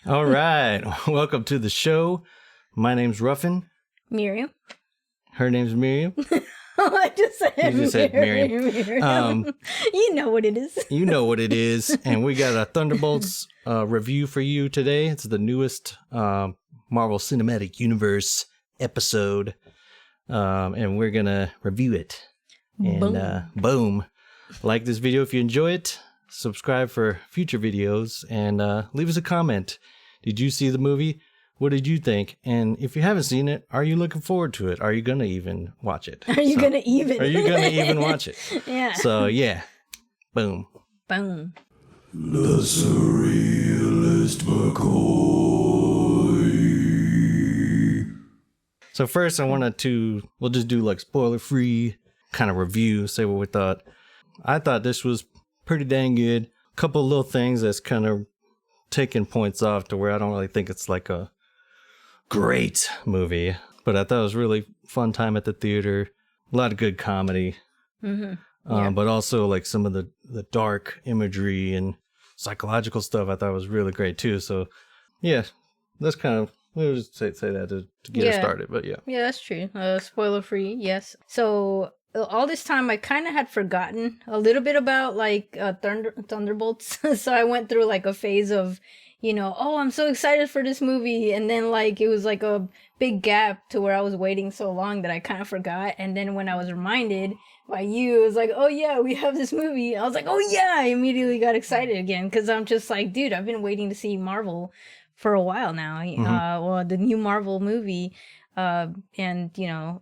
All right. Welcome to the show. My name's Ruffin. Miriam. Her name's Miriam. I just said You just said Miriam. You know what it is. You know what it is. And we got a Thunderbolts review for you today. It's the newest Marvel Cinematic Universe episode. And we're going to review it. And boom. Like this video if you enjoy it. Subscribe for future videos. And leave us a comment. Did you see the movie? What did you think? And if you haven't seen it, are you looking forward to it? Are you going to even watch it? Are you going to even watch it? Yeah. So, yeah. Boom. Boom. The Surrealist McCoy. So first, we'll just do like spoiler-free kind of review, say what we thought. I thought this was pretty dang good. A couple of little things that's kind of taking points off to where I don't really think it's like a great movie, but I thought it was really fun time at the theater. A lot of good comedy, but also like some of the dark imagery and psychological stuff I thought was really great too. So yeah, that's kind of, we'll just say that to get it started, but yeah. Yeah, that's true. Spoiler free, yes. So all this time I kind of had forgotten a little bit about like Thunderbolts. So I went through like a phase of, oh, I'm so excited for this movie. And then like it was like a big gap to where I was waiting so long that I kind of forgot. And then when I was reminded by you, it was like, oh yeah, we have this movie. I was like, oh yeah, I immediately got excited again. Cause I'm just like, dude, I've been waiting to see Marvel for a while now. Well, the new Marvel movie. And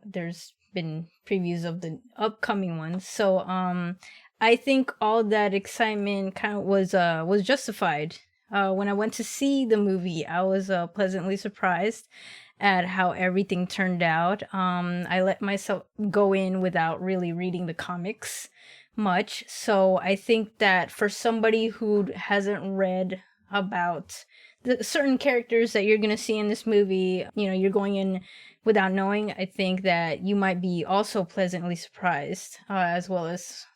there's been previews of the upcoming ones. So I think all that excitement kind of was justified. When I went to see the movie, I was pleasantly surprised at how everything turned out. I let myself go in without really reading the comics much. So I think that for somebody who hasn't read about the certain characters that you're going to see in this movie, you're going in without knowing, I think that you might be also pleasantly surprised, as well as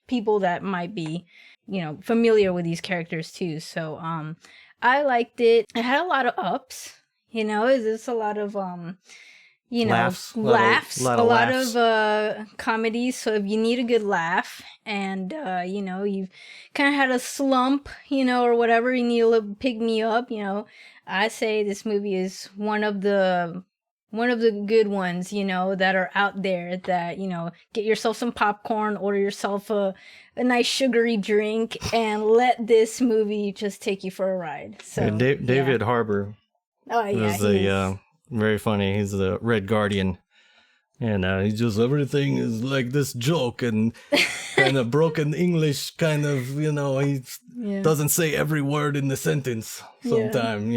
people that might be familiar with these characters too. So I liked it. It had a lot of ups, it's a lot of laughs, a lot of comedies. So if you need a good laugh and you've kind of had a slump, or whatever, you need a little pick me up, I say this movie is one of the good ones, that are out there that, get yourself some popcorn, order yourself a nice sugary drink, and let this movie just take you for a ride. So yeah, David Harbour was very funny. He's the Red Guardian. And he's just, everything is like this joke and kind of broken English, kind of, he doesn't say every word in the sentence sometime,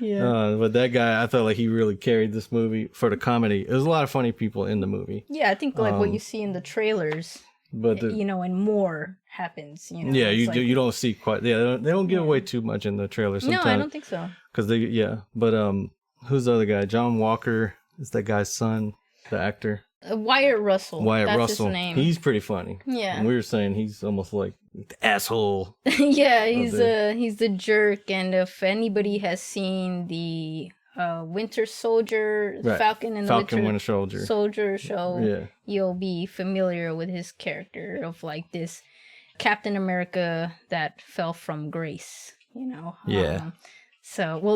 Yeah. But that guy, I felt like he really carried this movie for the comedy. There's a lot of funny people in the movie. Yeah, I think like what you see in the trailers, but and more happens. Yeah, you don't see quite. Yeah, they don't give away too much in the trailer. Sometimes. No, I don't think so. Because but who's the other guy? John Walker is that guy's son, the actor. Wyatt Russell. That's his name. He's pretty funny. Yeah. And we were saying he's almost like the asshole. Yeah, he's the jerk. And if anybody has seen the Winter Soldier, right. Falcon and the Winter Soldier show, you'll be familiar with his character of like this Captain America that fell from grace. Yeah.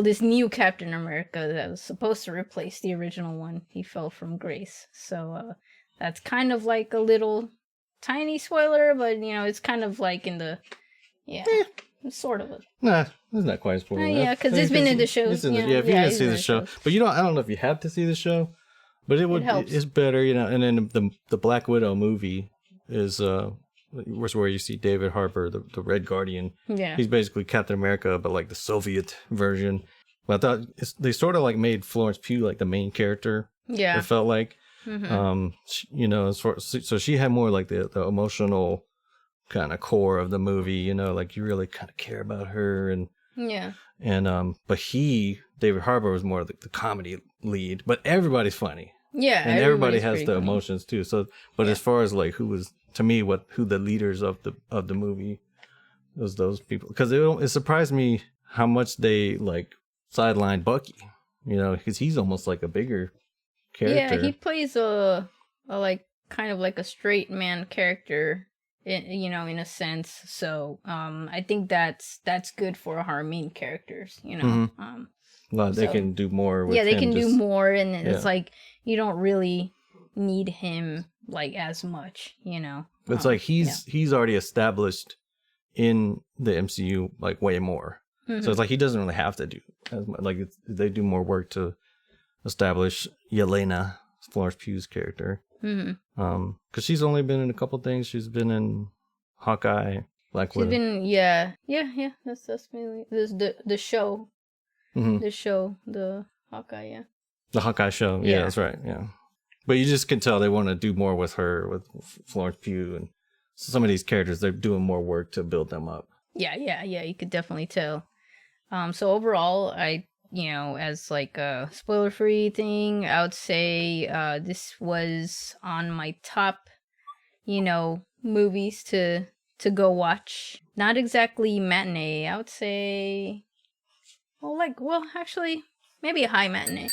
This new Captain America that was supposed to replace the original one, he fell from grace. So that's kind of like a little tiny spoiler, but it's kind of like in the sort of. Nah, it's not quite a spoiler. Yeah, because it's been in the show. If you didn't see the show, but I don't know if you have to see the show, but it's better, And then the Black Widow movie is where you see David Harbour, the Red Guardian. Yeah, he's basically Captain America, but like the Soviet version. But I thought they sort of like made Florence Pugh like the main character. Yeah, it felt like. So she had more like the emotional kind of core of the movie. Like you really kind of care about her and but David Harbour was more like the comedy lead. But everybody's funny. Yeah, and everybody has the emotions too. So, but as far as like who was to me who the leaders of the movie was, those people, because it surprised me how much they like sidelined Bucky, you know, because he's almost like a bigger character. Yeah, he plays a like kind of like a straight man character, you know, in a sense. So I think that's good for our main characters, you know. Well, they can do more with yeah, they him, can do more, and it's yeah. like you don't really need him like as much, you know. It's like he's already established in the MCU like way more. So it's like he doesn't really have to do as much. Like they do more work to establish Yelena, Florence Pugh's character. Because she's only been in a couple things. She's been in Hawkeye, Black Widow. She's been yeah. That's mainly the show. The show, the Hawkeye, yeah. The Hawkeye show, yeah, that's right, yeah. But you just can tell they want to do more with her, with Florence Pugh, and some of these characters. They're doing more work to build them up. Yeah. You could definitely tell. So overall, I, you know, as like a spoiler-free thing, I would say this was on my top, you know, movies to go watch. Not exactly matinee. I would say. Well, actually, maybe a high matinee.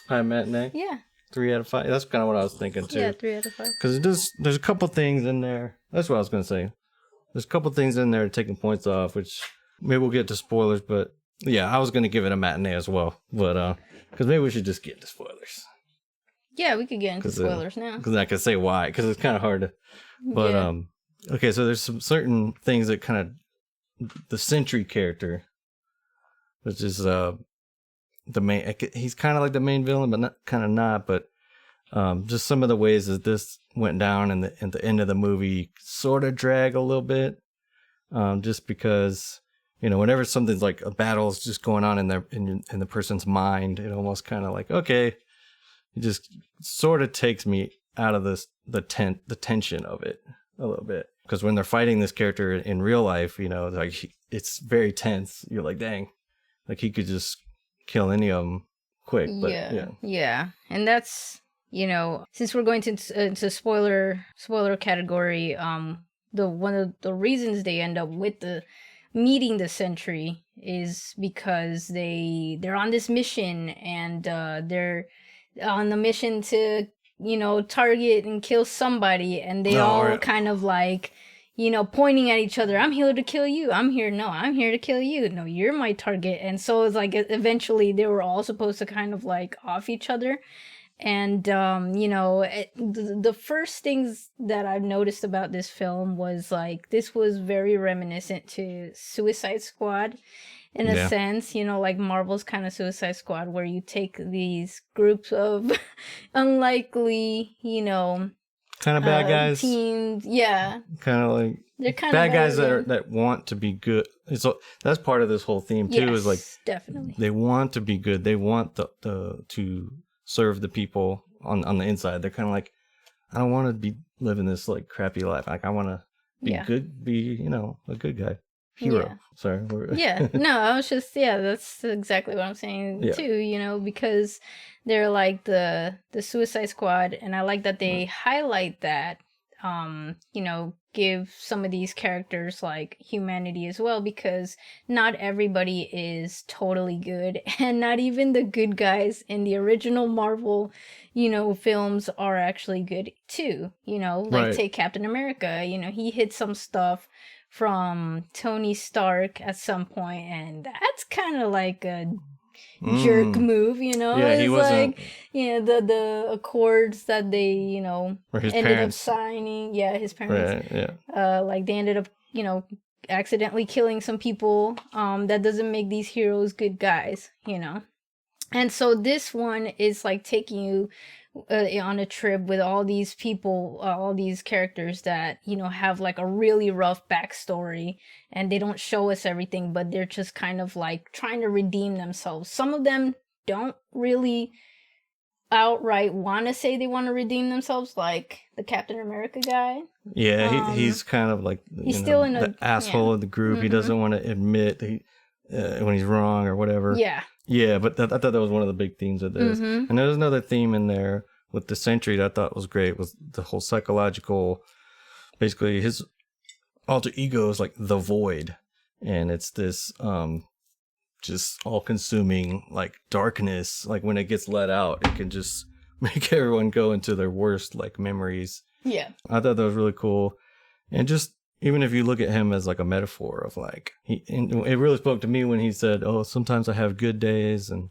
High matinee? Yeah. 3 out of 5. That's kind of what I was thinking, too. Yeah, 3 out of 5. Because there's a couple things in there. That's what I was going to say. There's a couple things in there taking points off, which maybe we'll get to spoilers. But, yeah, I was going to give it a matinee as well. But, because maybe we should just get to spoilers. Yeah, we could get into spoilers now. Because I can say why. Because it's kind of hard to... But, okay, so there's some certain things that kind of... The Sentry character... which is the main. He's kind of like the main villain, but not. But just some of the ways that this went down in the end of the movie sort of drag a little bit, just because you know whenever something's like a battle's just going on in the person's mind, it almost kind of like okay, it just sort of takes me out of the tension of it a little bit. Because when they're fighting this character in real life, you know, like it's very tense. You're like, dang. Like he could just kill any of them quick, but yeah, and that's you know since we're going into spoiler category, the one of the reasons they end up with the meeting the Sentry is because they're on this mission and they're on the mission to you know target and kill somebody, and they all kind of like. You know, pointing at each other. I'm here to kill you. I'm here to kill you. No, you're my target. And so it's like eventually they were all supposed to kind of like off each other. And, you know, the first things that I've noticed about this film was like this was very reminiscent to Suicide Squad in a sense, you know, like Marvel's kind of Suicide Squad where you take these groups of unlikely, you know, kind of bad guys teams, kind of like they're kind bad of guys that want to be good. So that's part of this whole theme too. Is like definitely they want to be good. They want to serve the people on the inside. They're kind of like, I don't want to be living this like crappy life. Like I want to be good, be you know a good guy, hero. Sorry. No, I was just that's exactly what I'm saying too. You know because. They're like the Suicide Squad, and I like that they highlight that, you know, give some of these characters like humanity as well, because not everybody is totally good, and not even the good guys in the original Marvel, you know, films are actually good too. You know, like take Captain America, you know, he hid some stuff from Tony Stark at some point, and that's kind of like a jerk move, you know. Yeah, he wasn't. Like, you know, the accords that they, you know, ended up signing. Yeah, his parents. Right, yeah. Like they ended up, you know, accidentally killing some people. That doesn't make these heroes good guys, you know. And so this one is like taking you on a trip with all these people, all these characters that, you know, have like a really rough backstory, and they don't show us everything, but they're just kind of like trying to redeem themselves. Some of them don't really outright want to say they want to redeem themselves, like the Captain America guy. Yeah, he's kind of like he's still in the asshole of the group. He doesn't want to admit when he's wrong or whatever. Yeah, but I thought that was one of the big themes of this. And there's another theme in there with the Sentry that I thought was great, was the whole psychological, basically his alter ego is like the Void. And it's this just all-consuming like darkness. Like when it gets let out, it can just make everyone go into their worst like memories. Yeah. I thought that was really cool. And just even if you look at him as like a metaphor of like, it really spoke to me when he said, oh, sometimes I have good days and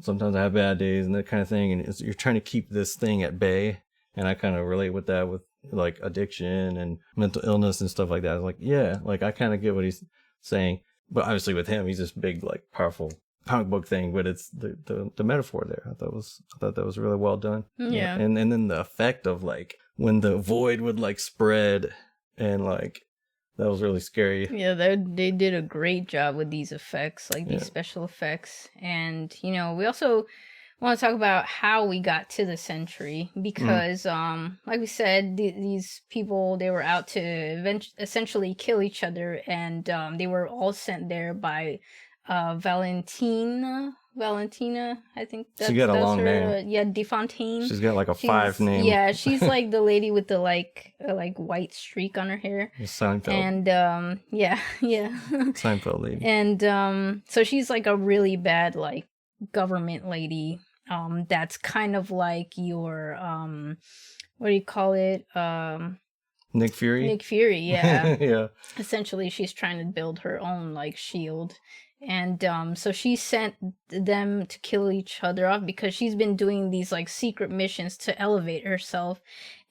sometimes I have bad days and that kind of thing. And you're trying to keep this thing at bay. And I kind of relate with that with like addiction and mental illness and stuff like that. I was like, yeah, like I kind of get what he's saying. But obviously with him, he's this big, like powerful comic book thing, but it's the metaphor there. I thought that was really well done. Yeah. And then the effect of like when the void would like spread and like that was really scary. Yeah, they did a great job with these effects, like these special effects. And, you know, we also want to talk about how we got to the Sentry because, like we said, these people, they were out to essentially kill each other, and they were all sent there by Valentina, I think that's, she got a long her name. yeah, DeFontaine. She's got like a 5 name. Yeah, she's like the lady with the like white streak on her hair. Seinfeld. And yeah. Seinfeld lady. And so she's like a really bad like government lady. That's kind of like your what do you call it? Nick Fury. Nick Fury, yeah. Yeah. Essentially, she's trying to build her own like shield. And so she sent them to kill each other off because she's been doing these like secret missions to elevate herself.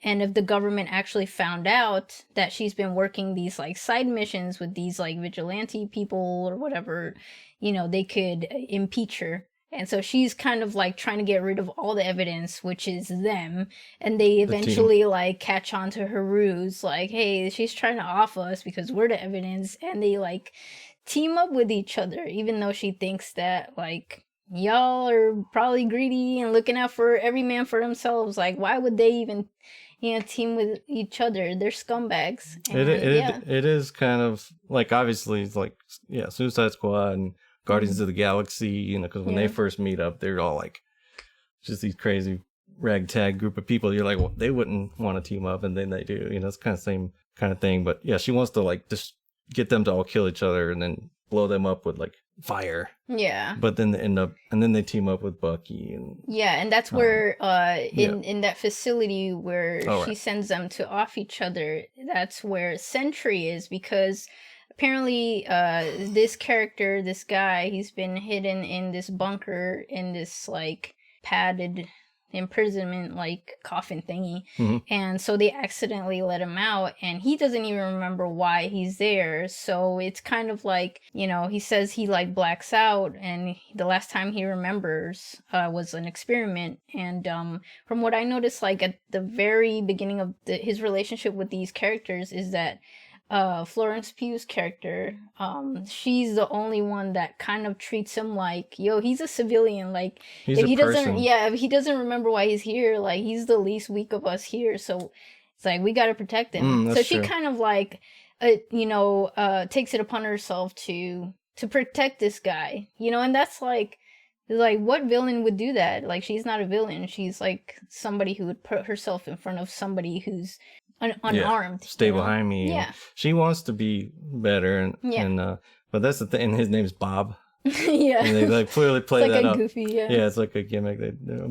And if the government actually found out that she's been working these like side missions with these like vigilante people or whatever, you know, they could impeach her. And so she's kind of like trying to get rid of all the evidence, which is them. And they eventually like catch on to her ruse, like, hey, she's trying to off us because we're the evidence. And they like team up with each other, even though she thinks that like y'all are probably greedy and looking out for every man for themselves. Like, why would they even, you know, team with each other? They're scumbags. And, it is kind of like, obviously it's like, yeah, Suicide Squad and Guardians of the Galaxy, you know, because when they first meet up, they're all like just these crazy ragtag group of people. You're like, well, they wouldn't want to team up, and then they do. You know, it's kind of same kind of thing. But yeah, she wants to like just get them to all kill each other and then blow them up with like fire. Yeah. But then they end up, and then they team up with Bucky and and that's where in that facility where she sends them to off each other, that's where Sentry is, because apparently this character, this guy, he's been hidden in this bunker in this like padded imprisonment like coffin thingy, and so they accidentally let him out, and he doesn't even remember why he's there. So it's kind of like, you know, he says he like blacks out, and the last time he remembers was an experiment. And from what I noticed, like at the very beginning of his relationship with these characters, is that Florence Pugh's character, she's the only one that kind of treats him like, yo, he's a civilian. Like, if he doesn't remember why he's here, like, he's the least weak of us here. So it's like, we got to protect him. So she kind of like, takes it upon herself to protect this guy, you know, and that's like what villain would do that? Like, she's not a villain. She's like somebody who would put herself in front of somebody who's unarmed. Stay behind me. Yeah. She wants to be better, and but that's the thing. And his name's Bob. Yeah. And they like clearly play it's like that a up. Goofy, yeah. Yeah, it's like a gimmick.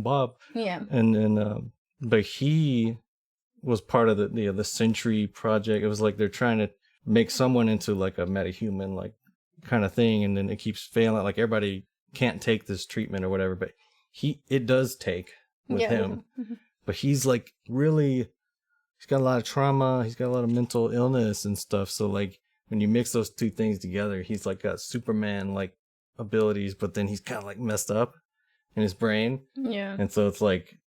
Bob. Yeah. And but he was part of the Sentry project. It was like they're trying to make someone into like a metahuman like kind of thing, and then it keeps failing. Like everybody can't take this treatment or whatever, but it does take with him. But he's like really. He's got a lot of trauma. He's got a lot of mental illness and stuff. So like when you mix those two things together, he's like got Superman like abilities, but then he's kind of like messed up in his brain. Yeah. And so it's like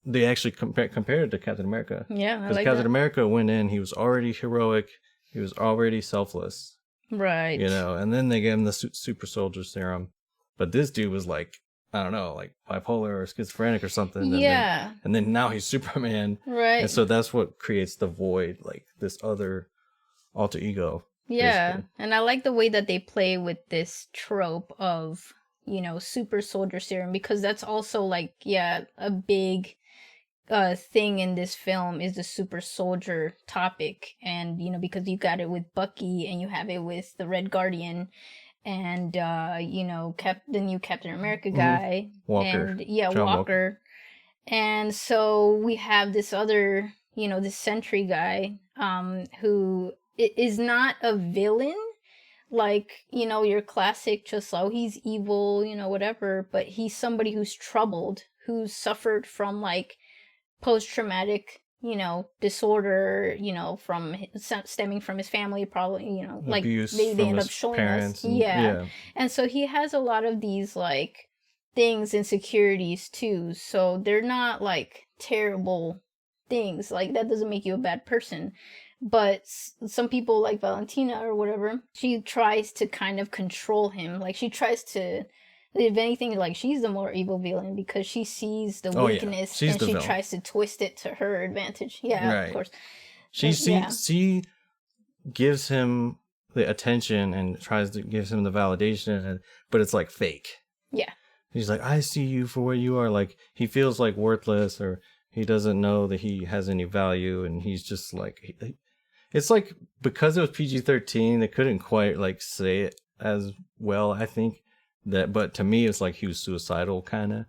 they actually compared it to Captain America. Yeah, because Captain America went in, he was already heroic, he was already selfless. Right. You know, and then they gave him the super soldier serum. But this dude was like, I don't know, like bipolar or schizophrenic or something. Yeah. And then now he's Superman. Right. And so that's what creates the void, like this other alter ego. Yeah. Basically. And I like the way that they play with this trope of, you know, super soldier serum, because that's also like, a big thing in this film is the super soldier topic. And, you know, because you got it with Bucky and you have it with the Red Guardian. and the new Captain America guy, Walker. and John Walker. And so we have this other, this Sentry guy, who is not a villain, like, your classic, just, oh, he's evil, whatever, but he's somebody who's troubled, who's suffered from, like, post-traumatic, disorder, from stemming from his family, probably, like, Abuse they from end up his showing parents us. and- Yeah. And so he has a lot of these, like, things, insecurities, too. So they're not, like, terrible things. Like, that doesn't make you a bad person. But some people, like Valentina or whatever, she tries to kind of control him. Like, she tries to, if anything, like, she's the more evil villain because she sees the Oh, yeah. weakness She's and the she villain. tries to twist it to her advantage. Yeah, Right. of course. She Yeah. she gives him the attention and tries to give him the validation, but it's like fake. Yeah. He's like, I see you for what you are. Like, he feels like worthless, or he doesn't know that he has any value, and he's just like, it's like, because it was PG-13, they couldn't quite like say it as well, I think, but to me it's like he was suicidal kind of,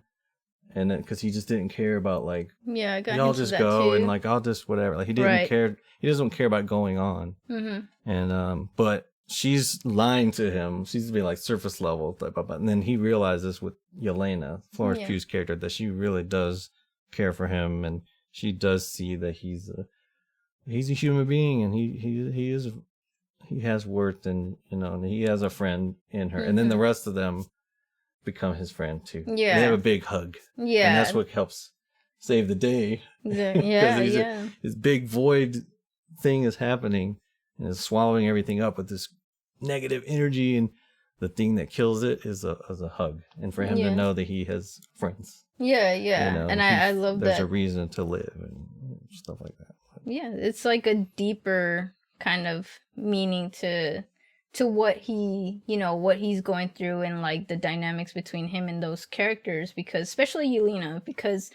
and then because he just didn't care about, like, Yeah, I got y'all hints of just that go too. and, like, I'll just whatever, like, he didn't Right. care, he doesn't care about going on. Mm-hmm. And but she's lying to him. She's being like surface level, and then he realizes with Yelena, Florence Yeah. Pugh's character, that she really does care for him, and she does see that he's a human being, and he has worth, and and he has a friend in her, and then the rest of them become his friend too. Yeah. They have a big hug, Yeah. and that's what helps save the day. Yeah, yeah. This big void thing is happening and is swallowing everything up with this negative energy, and the thing that kills it is a hug, and for him to Yeah. know that he has friends. Yeah, yeah. And I love there's that. a reason to live and stuff like that. Yeah, it's like a deeper kind of meaning to what what he's going through, and like the dynamics between him and those characters, because especially Yelena, because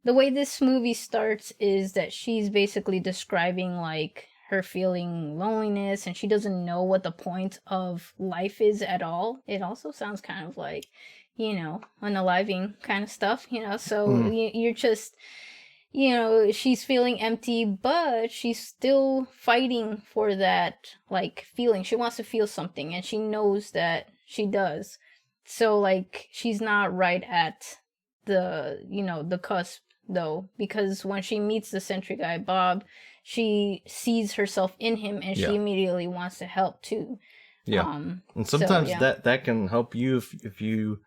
the way this movie starts is that she's basically describing like her feeling loneliness, and she doesn't know what the point of life is at all. It also sounds kind of like, unaliving kind of stuff, so you're just, she's feeling empty, but she's still fighting for that, like, feeling. She wants to feel something, and she knows that she does. So, like, she's not right at the, the cusp, though, because when she meets the Sentry guy, Bob, she sees herself in him, and she immediately wants to help, too. Yeah. And sometimes that can help you if you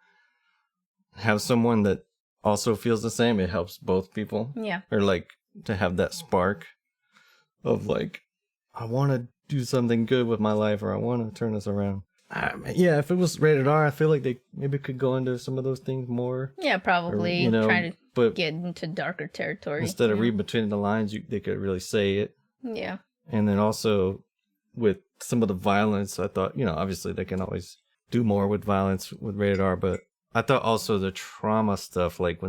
have someone that also feels the same. It helps both people. Yeah. Or like to have that spark of like, I want to do something good with my life, or I want to turn this around. Yeah, if it was rated R, I feel like they maybe could go into some of those things more. Yeah, probably. Or, trying to but get into darker territory. Instead of reading between the lines, they could really say it. Yeah. And then also with some of the violence, I thought, obviously they can always do more with violence with rated R, but I thought also the trauma stuff, like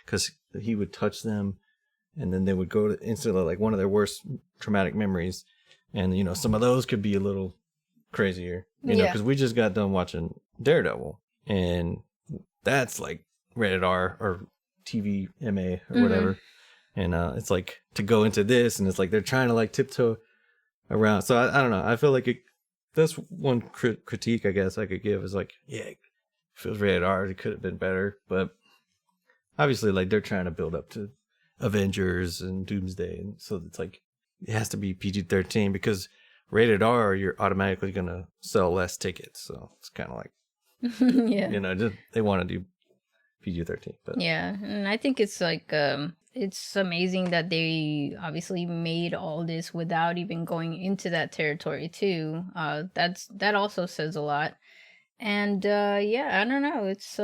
because he would touch them, and then they would go to instantly, like, one of their worst traumatic memories, and some of those could be a little crazier, because we just got done watching Daredevil, and that's like rated R or TV MA or whatever, and it's like to go into this, and it's like they're trying to like tiptoe around. So I don't know. I feel like that's one critique I guess I could give is like, yeah. If it was rated R, it could have been better, but obviously, like, they're trying to build up to Avengers and Doomsday, and so it's like it has to be PG-13, because rated R, you're automatically gonna sell less tickets, so it's kind of like, they want to do PG-13, but yeah, and I think it's like it's amazing that they obviously made all this without even going into that territory too. That also says a lot. And I don't know. It's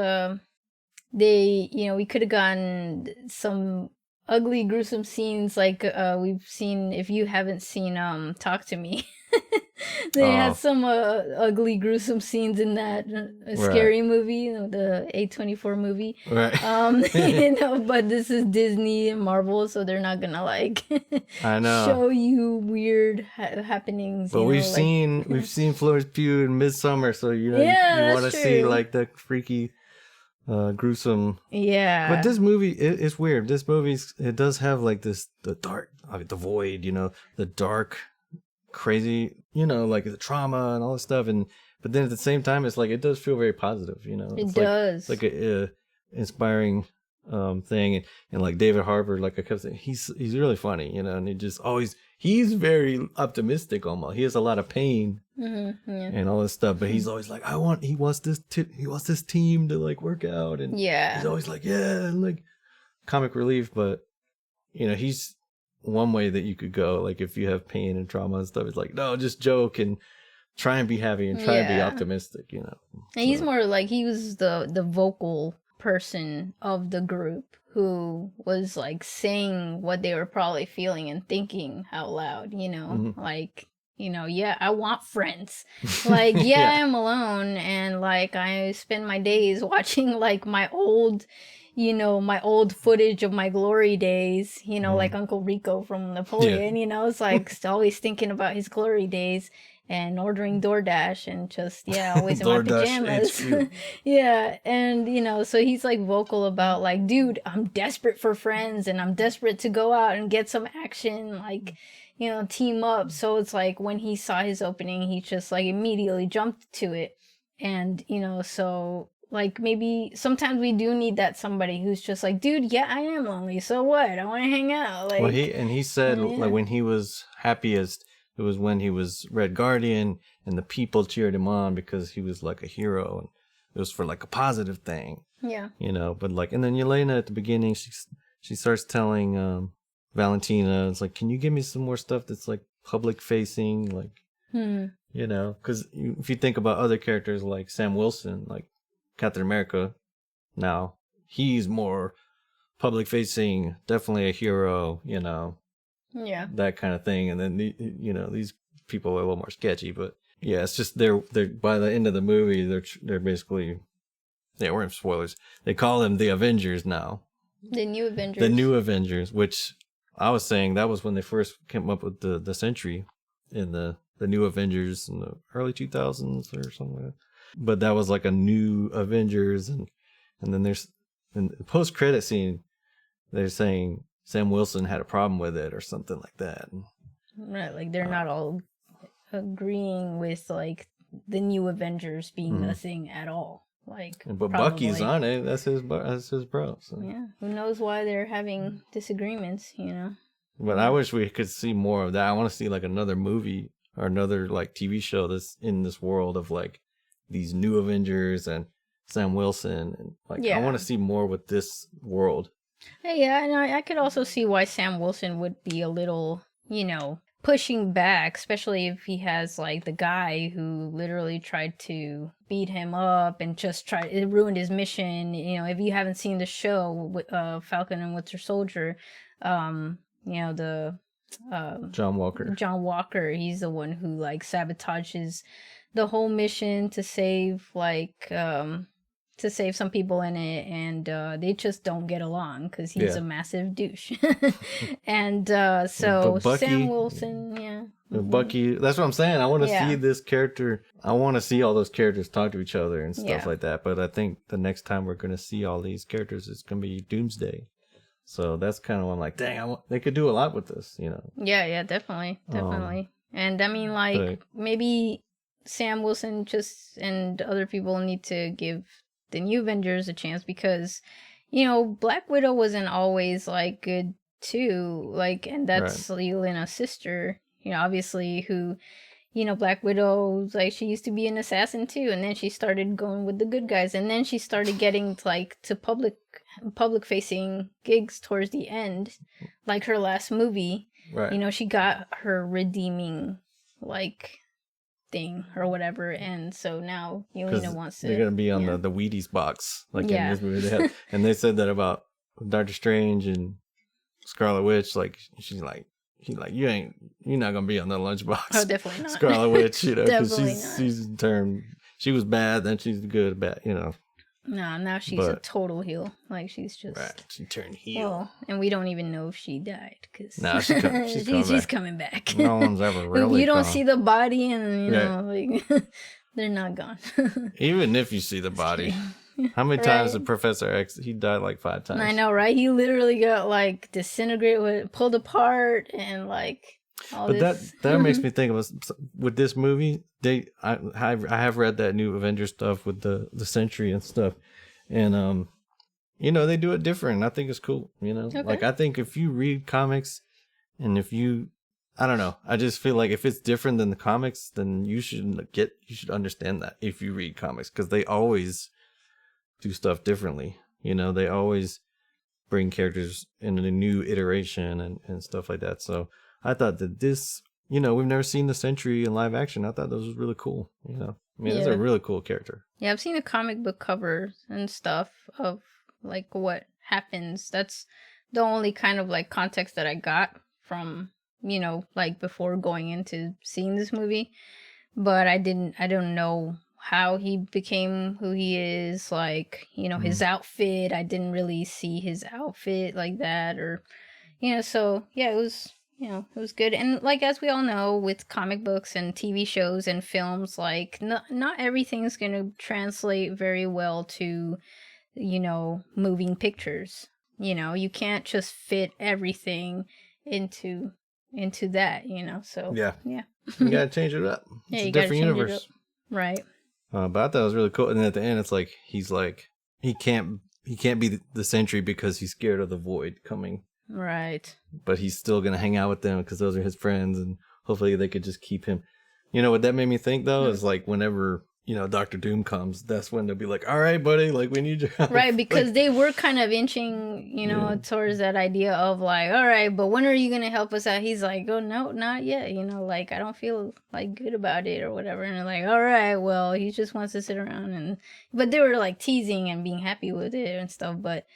we could have gotten some ugly, gruesome scenes like we've seen. If you haven't seen Talk to Me, They Oh. had some ugly, gruesome scenes in that scary movie, the A24 movie. Right. But this is Disney and Marvel, so they're not gonna like I know. show you weird happenings. But we've seen Florence Pugh in Midsummer, so you want to see true. like the freaky, gruesome. Yeah. But this movie, it's weird. This movie, it does have like the dark, the void, the dark, crazy, like the trauma and all this stuff. But then at the same time, it's like, it does feel very positive, It does. It's like a inspiring thing. And like David Harbour, like I kept saying, he's really funny, and he just always, he's very optimistic almost. He has a lot of pain and all this stuff, but he's always like, he wants this team to like work out, and he's always like, yeah, and like comic relief. But he's one way that you could go, like if you have pain and trauma and stuff, it's like, no, just joke and try and be happy and try and be optimistic, And he's more like, he was the vocal person of the group who was like saying what they were probably feeling and thinking out loud, like, yeah, I want friends. Like, yeah, I am alone, and like I spend my days watching like my old footage of my glory days, like Uncle Rico from Napoleon, it's like always thinking about his glory days and ordering DoorDash and just, always in my pajamas. Yeah. And, so he's like vocal about like, dude, I'm desperate for friends and I'm desperate to go out and get some action, like, team up. So it's like when he saw his opening, he just like immediately jumped to it. And, so like maybe sometimes we do need that somebody who's just like, dude, yeah, I am lonely. So what? I want to hang out. Like, well, he said like when he was happiest, it was when he was Red Guardian and the people cheered him on because he was like a hero, and it was for like a positive thing. Yeah. But like, and then Yelena at the beginning, she starts telling Valentina, it's like, can you give me some more stuff that's like public facing, like, because if you think about other characters like Sam Wilson, like Captain America, now he's more public facing, definitely a hero, Yeah. that kind of thing. And then these people are a little more sketchy, but yeah, it's just they're by the end of the movie, they're basically, we're in spoilers, they call them the Avengers now. The new Avengers, which I was saying that was when they first came up with the Sentry in the new Avengers in the early 2000s or something like that. But that was like a new Avengers, and then there's in the post-credit scene, they're saying Sam Wilson had a problem with it or something like that. Right, like they're not all agreeing with like the new Avengers being a thing at all. Like, but probably. Bucky's on it. That's his bro. So. Yeah, who knows why they're having disagreements? But I wish we could see more of that. I want to see like another movie or another like TV show that's in this world of like these new Avengers and Sam Wilson, and like I want to see more with this world. Yeah, and I could also see why Sam Wilson would be a little, pushing back, especially if he has like the guy who literally tried to beat him up and just it ruined his mission. If you haven't seen the show with Falcon and Winter Soldier, the John Walker, he's the one who like sabotages the whole mission to save some people in it, and they just don't get along because he's a massive douche. And so Bucky, Sam Wilson, Bucky, that's what I'm saying. I want to see this character. I want to see all those characters talk to each other and stuff like that. But I think the next time we're going to see all these characters, it's going to be Doomsday. So that's kind of what I'm like, dang, they could do a lot with this, Yeah, definitely. And I mean, like, maybe Sam Wilson and other people need to give the new Avengers a chance, because Black Widow wasn't always like good too, like, and that's Yelena's sister, obviously, who Black Widow, like, she used to be an assassin too, and then she started going with the good guys, and then she started getting to public facing gigs towards the end, like her last movie. She got her redeeming like thing or whatever, and so now Yelena wants to. They're gonna be on the Wheaties box, like in this movie. And they said that about Doctor Strange and Scarlet Witch. Like he's like, you're not gonna be on the lunchbox. Oh, definitely not. Scarlet Witch, because Definitely not. she's turned. She was bad, then she's good, bad, No, now she's a total heel. Like she's just She turned heel. Well, and we don't even know if she died because she's coming back. No one's ever really. You don't see the body, and like they're not gone. Even if you see the body, how many times did Professor X? He died like 5 times. I know, right? He literally got like disintegrated, pulled apart, and like. But that makes me think of with this movie. I have read that new Avengers stuff with the Sentry and stuff, and they do it different. I think it's cool. Okay. Like I think if you read comics, and I don't know, I just feel like if it's different than the comics, then you should understand that if you read comics, because they always do stuff differently. They always bring characters in a new iteration and stuff like that. So. I thought that this, we've never seen the Sentry in live action. I thought this was really cool. It's a really cool character. Yeah, I've seen the comic book covers and stuff of like what happens. That's the only kind of like context that I got from, like before going into seeing this movie. But I don't know how he became who he is, like, his outfit. I didn't really see his outfit like that, or, so yeah, it was. It was good. And like, as we all know, with comic books and TV shows and films, like not everything's going to translate very well to, moving pictures. You can't just fit everything into that, so. Yeah. You got to change it up. It's a different universe. Right. But I thought it was really cool. And then at the end, it's like, he's like, he can't be the Sentry because he's scared of the Void coming. Right. But he's still going to hang out with them because those are his friends, and hopefully they could just keep him. What that made me think, though, is like whenever, Dr. Doom comes, that's when they'll be like, all right, buddy, like we need your help. Right, because they were kind of inching, towards that idea of like, all right, but when are you going to help us out? He's like, oh, no, not yet. Like, I don't feel like good about it or whatever. And they're like, all right, well, he just wants to sit around. But they were like teasing and being happy with it and stuff. But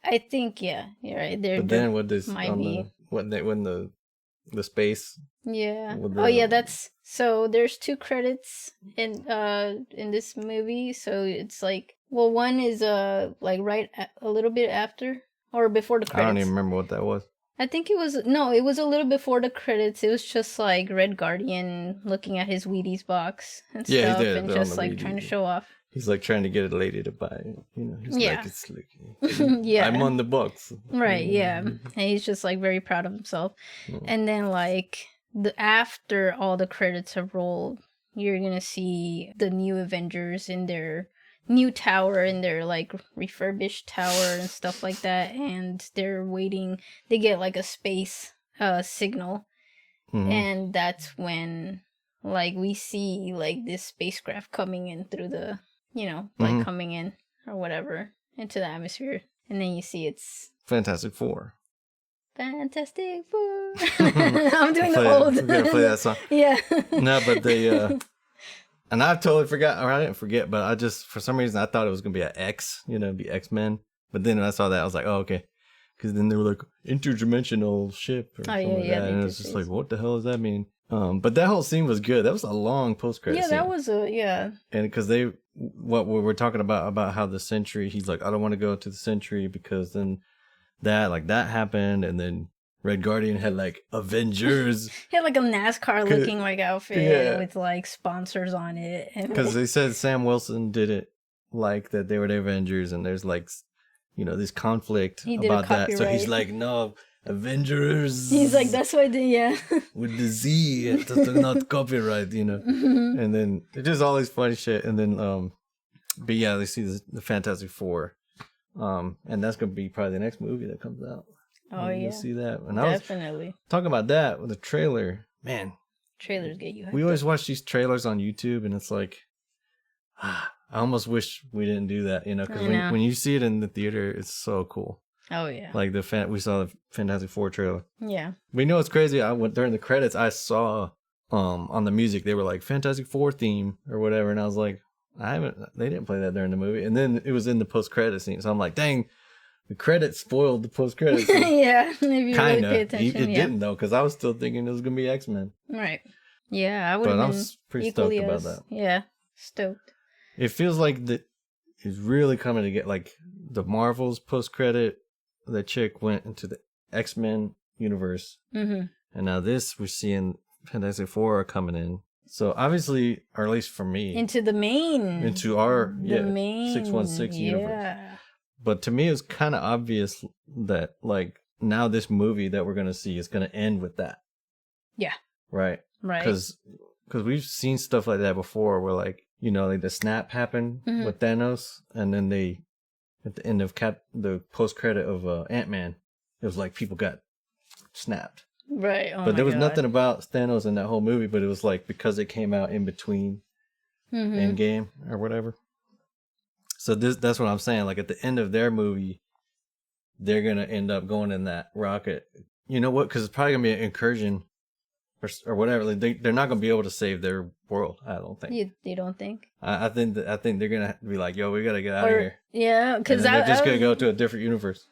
I think, yeah, you're right. But then with this, when the space. Yeah. That's so. There's 2 credits in this movie. So it's like, well, one is like a little bit after or before the credits. I don't even remember what that was. I think it was a little before the credits. It was just like Red Guardian looking at his Wheaties box and stuff, and just like trying to show off. He's like trying to get a lady to buy it. He's like, it's like, yeah, I'm on the box. Right, yeah. And he's just like very proud of himself. And then like after all the credits have rolled, you're gonna see the new Avengers in their new tower, in their like refurbished tower and stuff like that. And they're waiting. They get like a space signal. And that's when like we see like this spacecraft coming in through the coming in or whatever into the atmosphere, and then you see it's Fantastic Four. I'm doing the old. We're gonna play that song. Yeah. No, but they and I totally forgot, or I didn't forget, but I just for some reason I thought it was gonna be an X, be X-Men. But then when I saw that, I was like, oh, okay, because then they were like interdimensional ship or something like that, and it was just like, what the hell does that mean? But that whole scene was good. That was a long post-credit scene. Yeah, that was and because what we were talking about how the Sentry, he's like, I don't want to go to the Sentry because then that happened, and then Red Guardian had like Avengers. He had like a NASCAR looking like outfit with like sponsors on it. Because they said Sam Wilson didn't like that they were the Avengers, and there's like, this conflict about that. So he's like, no, Avengers. He's like, that's what I did, yeah. With the Z, it's not copyright, And then it's just all this funny shit. And then, but yeah, they see the Fantastic Four. And that's going to be probably the next movie that comes out. Oh, yeah. You'll see that. And definitely. I was talking about that with the trailer. Man. Trailers get you hyped We always watch these trailers on YouTube, and it's like, I almost wish we didn't do that, because when you see it in the theater, it's so cool. Oh, yeah. Like we saw the Fantastic Four trailer. Yeah. We know it's crazy. I went during the credits, I saw on the music, they were like Fantastic Four theme or whatever. And I was like, they didn't play that during the movie. And then it was in the post-credit scene. So I'm like, dang, the credits spoiled the post credits. Yeah, if you Kind really pay of. attention. It didn't though, because I was still thinking it was gonna be X-Men. Right. Yeah, I would But have I'm been pretty stoked equally about as, that. yeah, stoked. It feels like that is really coming to get like the Marvels post credit. That chick went into the X-Men universe, Mm-hmm. and now this we're seeing Fantastic Four coming in. So obviously, or at least for me, Into the main. into our main 616 universe. Yeah. But to me, it's kind of obvious that like now this movie that we're gonna see is gonna end with that. Yeah. Right. Right. Because we've seen stuff like that before, where like like the snap happened with Thanos, and then they at the end of the post credit of Ant-Man, it was like people got snapped. Right. Oh but there was God. nothing about Thanos in that whole movie, but it was like because it came out in between Endgame or whatever. So that's what I'm saying. Like at the end of their movie, they're gonna end up going in that rocket. You know what? Because it's probably gonna be an incursion or whatever. Like they're not gonna be able to save their world. I don't think. You don't think? I think they're gonna be like, yo, we gotta get out of here. Yeah, because they're just gonna go to a different universe.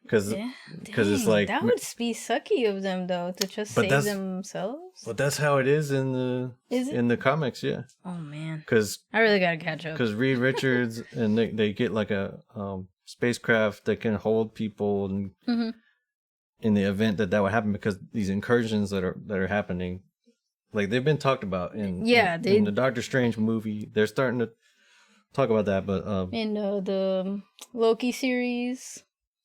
Because it's like that would be sucky of them though to just save themselves. But that's how it is in the comics, yeah. Oh man, because I really gotta catch up. Because Reed Richards and they get like a spacecraft that can hold people and in the event that would happen, because these incursions that are happening, like they've been talked about in the Doctor Strange movie. They're starting to talk about that, but in the Loki series.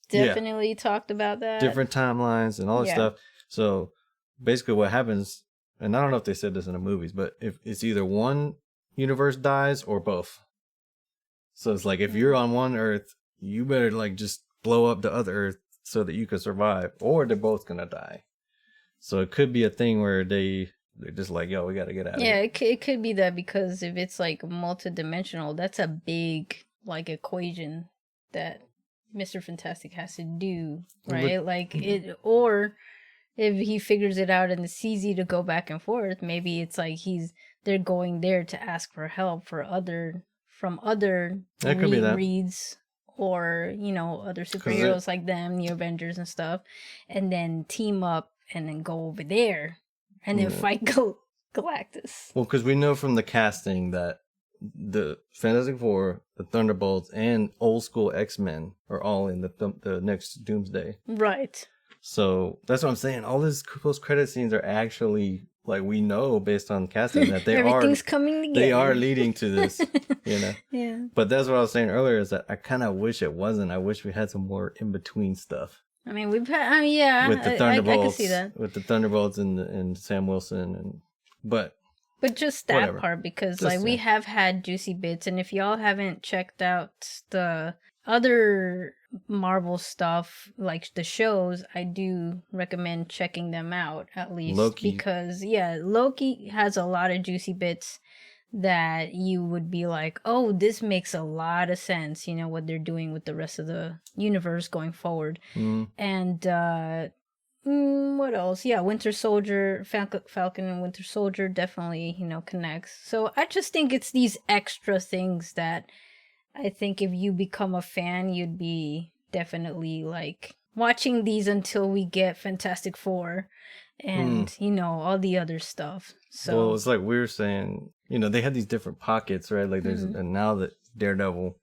Definitely talked about that. Different timelines and all that stuff. So basically what happens, and I don't know if they said this in the movies, but if it's either one universe dies or both. So it's like if you're on one Earth, you better like just blow up the other Earth so that you can survive, or they're both gonna die. So it could be a thing where they're just like, yo, we gotta get out of here. Yeah, it could be that, because if it's like multidimensional, that's a big like equation that Mr. Fantastic has to do, right? Like it, or if he figures it out and it's easy to go back and forth, maybe it's like they're going there to ask for help from other reads, or other superheroes like them, the Avengers and stuff, and then team up and then go over there and then fight Galactus. Well, because we know from the casting that the Fantastic Four, the Thunderbolts, and old school X-Men are all in the next Doomsday. Right. So that's what I'm saying. All these post-credit scenes are actually, like, we know based on casting that everything's coming together. They are leading to this, Yeah. But that's what I was saying earlier, is that I kind of wish it wasn't. I wish we had some more in-between stuff. I mean, we've had, yeah, with the Thunderbolts, I can see that. With the Thunderbolts and Sam Wilson, But just that part, because just we have had juicy bits, and if y'all haven't checked out the other Marvel stuff, like the shows, I do recommend checking them out, at least. Loki. Because Loki has a lot of juicy bits that you would be like, oh, this makes a lot of sense, what they're doing with the rest of the universe going forward. And what else? Yeah, Winter Soldier, Falcon and Winter Soldier definitely, connects. So I just think it's these extra things that I think if you become a fan, you'd be definitely like watching these until we get Fantastic Four and, all the other stuff. So, well, it's like we were saying, they had these different pockets, right? Like there's, and now that Daredevil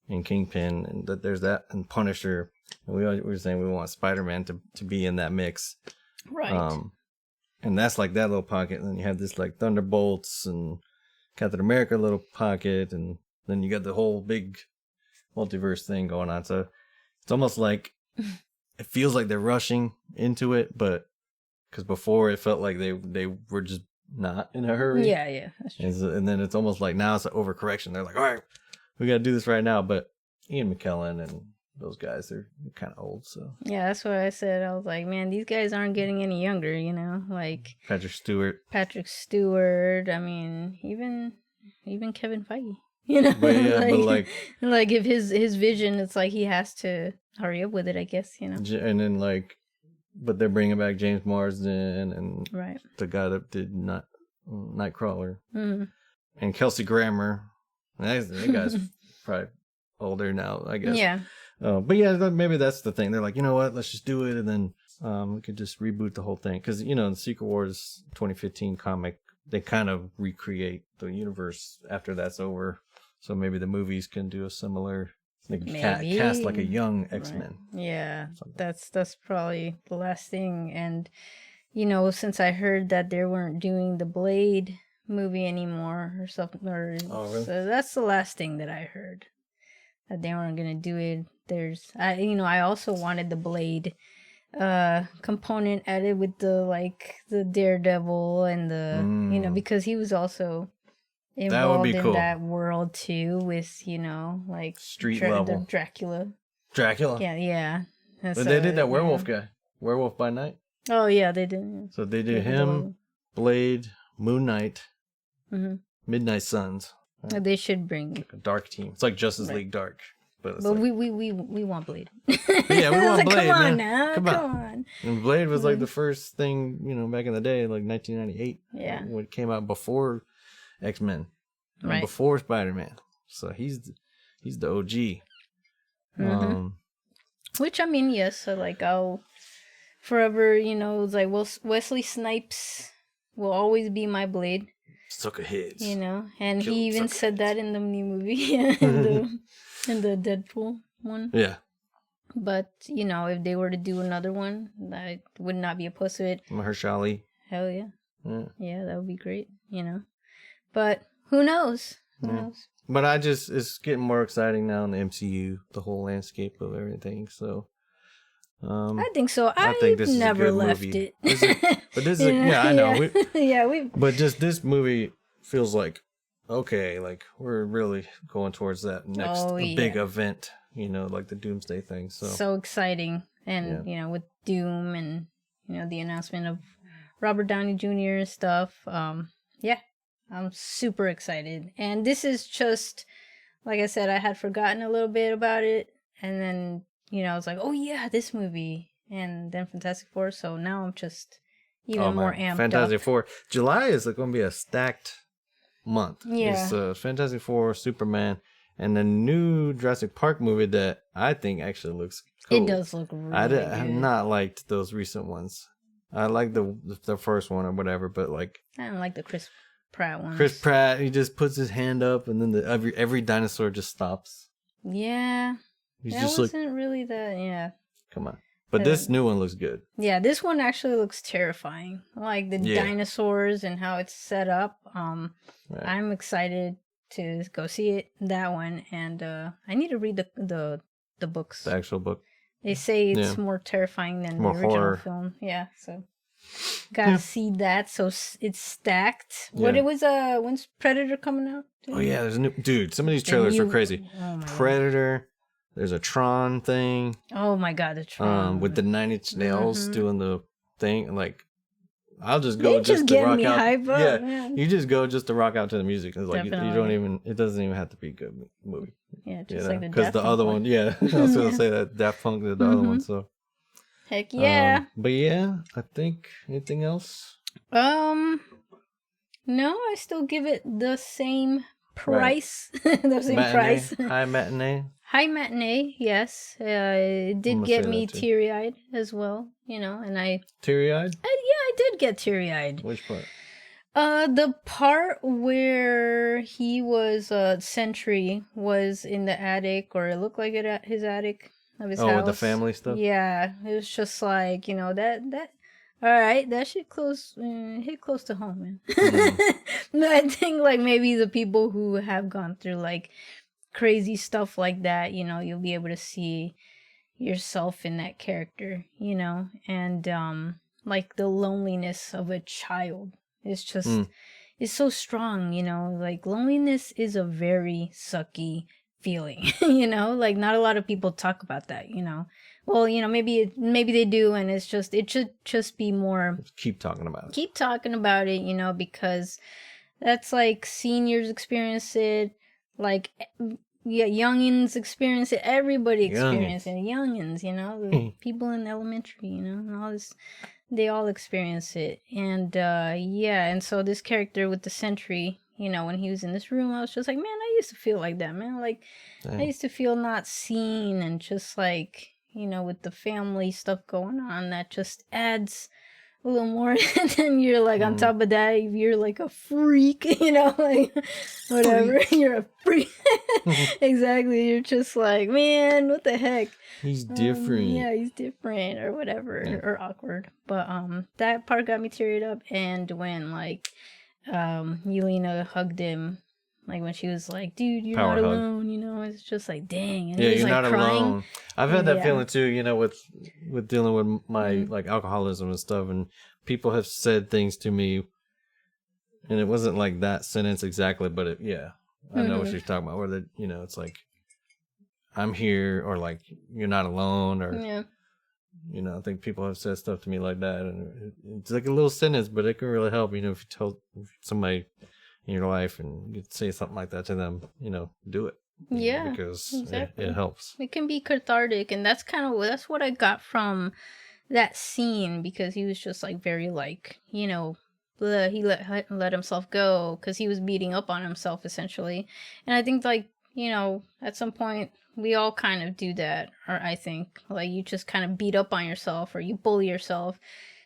and Kingpin, and that there's that, and Punisher, and we were saying we want Spider-Man to be in that mix, right? And that's like that little pocket, and then you have this like Thunderbolts and Captain America little pocket, and then you got the whole big multiverse thing going on. So it's almost like it feels like they're rushing into it, but because before it felt like they were just not in a hurry. Yeah, that's true. And then it's almost like now it's an overcorrection. They're like, all right, we got to do this right now. But Ian McKellen and those guys, they're kind of old. So yeah, that's what I said. I was like, man, these guys aren't getting any younger, like Patrick Stewart. I mean, even Kevin Feige, But yeah, like if his vision, it's like he has to hurry up with it, I guess, And then like, but they're bringing back James Marsden and the guy that did Nightcrawler, and Kelsey Grammer. That guy's probably older now, I guess. Yeah. But yeah, maybe that's the thing. They're like, you know what? Let's just do it, and then we could just reboot the whole thing. Because in the Secret Wars 2015 comic, they kind of recreate the universe after that's over. So maybe the movies can do a similar. They can cast like a young X-Men. Right. Yeah, that's probably the last thing. And since I heard that they weren't doing the Blade movie anymore or something, really? So that's the last thing that I heard, that they weren't gonna do it. I also wanted the Blade component added with the Daredevil and the because he was also involved in that world too, with street level the Dracula. Yeah. But they did that werewolf guy, Werewolf by Night. Oh yeah, they did. So they did him, Blade, Moon Knight, Midnight Suns. Right? They should bring like a dark team. It's like Justice League Dark, but we want Blade. Yeah, we want Blade. Come on now, come on. And Blade was like the first thing back in the day, like 1998. Yeah, when it came out before X-Men, right? Before Spider-Man. So he's the OG. Which I mean, yes. So I'll forever, it's like Wesley Snipes will always be my Blade. Sucker heads. And he even said that in the new movie, in the Deadpool one. Yeah. But if they were to do another one, I would not be opposed to it. Mahershala. Hell yeah. Yeah, that would be great. But who knows? Who knows? But it's getting more exciting now in the MCU, the whole landscape of everything. So, I think so. I think this never is a good left movie. it. But this is, I know. We. But just this movie feels like, okay, like we're really going towards that next big event, like the Doomsday thing. So exciting. And, with Doom and, the announcement of Robert Downey Jr. and stuff. I'm super excited. And this is just, like I said, I had forgotten a little bit about it. And then, I was like, oh yeah, this movie. And then Fantastic Four. So now I'm just even more amped Fantastic up. Four. July is going to be a stacked month. Yeah. It's Fantastic Four, Superman, and the new Jurassic Park movie that I think actually looks cool. It does look really good. I have not liked those recent ones. I like the first one or whatever, but I don't like the Chris Pratt ones. Chris Pratt, he just puts his hand up and then every dinosaur just stops. Yeah. He's that just wasn't really that, yeah. Come on. But this new one looks good. Yeah, this one actually looks terrifying. Like the dinosaurs and how it's set up. Right. I'm excited to go see it, that one. And I need to read the books. The actual book. They say it's more terrifying than the original horror. film. Yeah, so gotta see that. So it's stacked. Yeah. What it was? When's Predator coming out? Oh yeah, there's a new some of these trailers are crazy. Oh my Predator. God. There's a Tron thing. Oh my God, the Tron. With the Nine Inch Nails doing the thing, I'll just they go just to rock out. Hype up, yeah, man. You just go just to rock out to the music. It's like you don't even. It doesn't even have to be a good movie. Yeah, just like the because the other one. Yeah, I was gonna say that Daft Punk did the other one. So heck yeah. But yeah, I think anything else. No, I still give it the same price. The same price. High matinee, yes. It did get me teary-eyed as well, and I... Teary-eyed? I did get teary-eyed. Which part? The part where he was, Sentry was in the attic, or it looked like it at his attic of his house. Oh, with the family stuff? Yeah, it was just like, that all right, that shit hit close to home, man. But I think maybe the people who have gone through crazy stuff like that, you'll be able to see yourself in that character, and the loneliness of a child is just it's so strong, loneliness is a very sucky feeling, not a lot of people talk about that, well, maybe they do, and it should just be more keep talking about it, because that's seniors experience it, youngins experience it, everybody experience it, youngins, the people in elementary, and all this, they all experience it, and and so this character with the Sentry, you know, when he was in this room, I was just like, man, I used to feel like that, man. Like, I used to feel not seen, and just like, you know, with the family stuff going on, that just adds a little more. And then you're like, on top of that, you're like a freak, you know, like, whatever. You're a freak. Exactly. You're just like, man, what the heck? He's different. Yeah, he's different or whatever, or awkward. But that part got me teared up. And when like Yelena hugged him, like when she was like, dude, you're Power not hug. alone, you know, it's just like, dang. And Yeah, he was you're like not crying. alone. I've had that Yeah. feeling too, you know, with dealing with my like alcoholism and stuff, and people have said things to me, and it wasn't like that sentence exactly, but I know what she's talking about, where that, you know, it's like, I'm here, or like, you're not alone, or Yeah. you know, I think people have said stuff to me like that, and it's like a little sentence, but it can really help, you know, if you tell somebody in your life and you say something like that to them, you know, do it. Yeah, Because exactly. it helps. It can be cathartic, and that's what I got from that scene, because he was just like very like, you know, he let himself go because he was beating up on himself essentially. And I think like, you know, at some point we all kind of do that, or I think like you just kind of beat up on yourself or you bully yourself.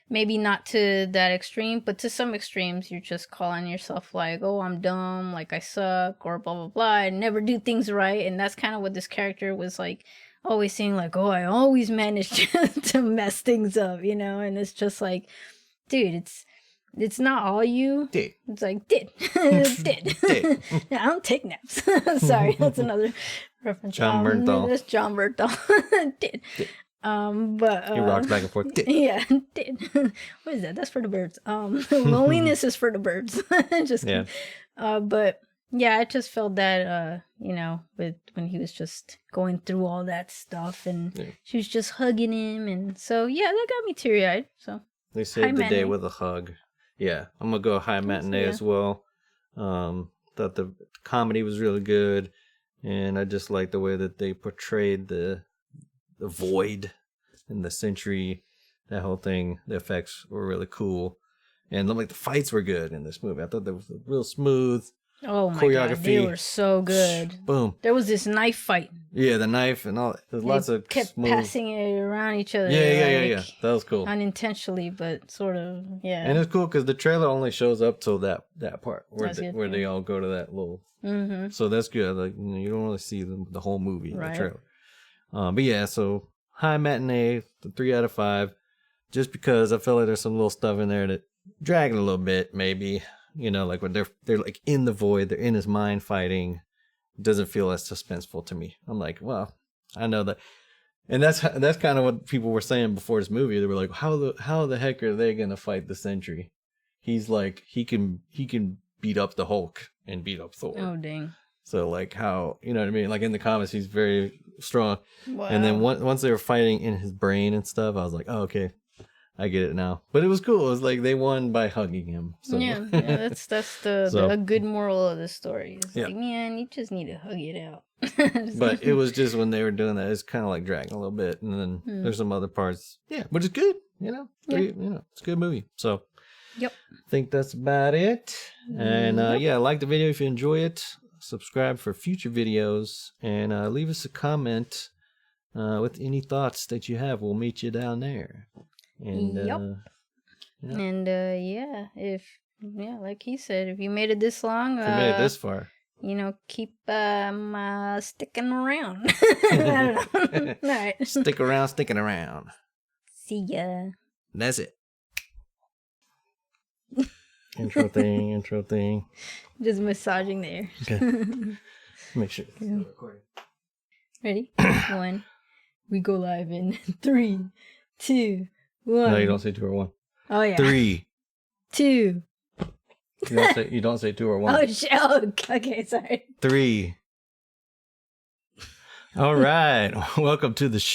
Maybe not to that extreme, but to some extremes, you're just calling yourself like, oh, I'm dumb, like I suck, or blah, blah, blah, I never do things right. And that's kind of what this character was like, always saying like, oh, I always manage to mess things up, you know? And it's just like, dude, it's not all you. Did. It's like, did. Did. Yeah, I don't take naps. Sorry, that's another reference. John Bernthal. That's John Bernthal. Did. But He rocks back and forth. yeah, did. What is that? That's for the birds. Loneliness is for the birds. Just kidding. But yeah, I just felt that you know, with when he was just going through all that stuff, and she was just hugging him, and so yeah, that got me teary eyed. So they saved the day with a hug. Yeah, I'm gonna go high matinee as well. Thought the comedy was really good, and I just like the way that they portrayed the void and the century, that whole thing. The effects were really cool, and like the fights were good in this movie. I thought they was real smooth. Oh my choreography. God, they were so good. Boom. There was this knife fight. Yeah, the knife and all. There's lots of kept smooth. passing it around each other. Yeah. That was cool. Unintentionally, but sort of, yeah. And it's cool because the trailer only shows up till that part where That's good, where they all go to that little. Mm-hmm. So that's good. Like, you know, you don't really see the whole movie in the Right. trailer. But yeah, so high matinee, 3 out of 5, just because I feel like there's some little stuff in there that dragging a little bit, maybe. You know, like when they're like in the void, they're in his mind fighting. It doesn't feel as suspenseful to me. I'm like, well, I know that, and that's kind of what people were saying before this movie. They were like, how the heck are they gonna fight the Sentry? He's like, he can beat up the Hulk and beat up Thor. Oh dang! So like, how, you know what I mean? Like in the comics, he's very strong. Wow. And then once they were fighting in his brain and stuff, I was like, oh, okay. I get it now. But it was cool. It was like they won by hugging him. So. Yeah, that's the good moral of the story. It's like, man, you just need to hug it out. But it was just when they were doing that, it's kind of like dragging a little bit. And then there's some other parts. Yeah, which is good. You know, it's a good movie. So yep. I think that's about it. And like the video if you enjoy it. Subscribe for future videos. And leave us a comment with any thoughts that you have. We'll meet you down there. And and if like he said, if you made it this long, if you made it this far, you know, keep sticking around. I don't know. All right. sticking around. See ya. That's it. intro thing. Just massaging there. Okay. Make sure it's still recording. Ready? 1. We go live in 3, 2, 1. No, you don't say 2 or 1. Oh yeah. 3. 2. You don't say 2 or 1. Oh shit. Oh, okay, sorry. 3. All right. Welcome to the show.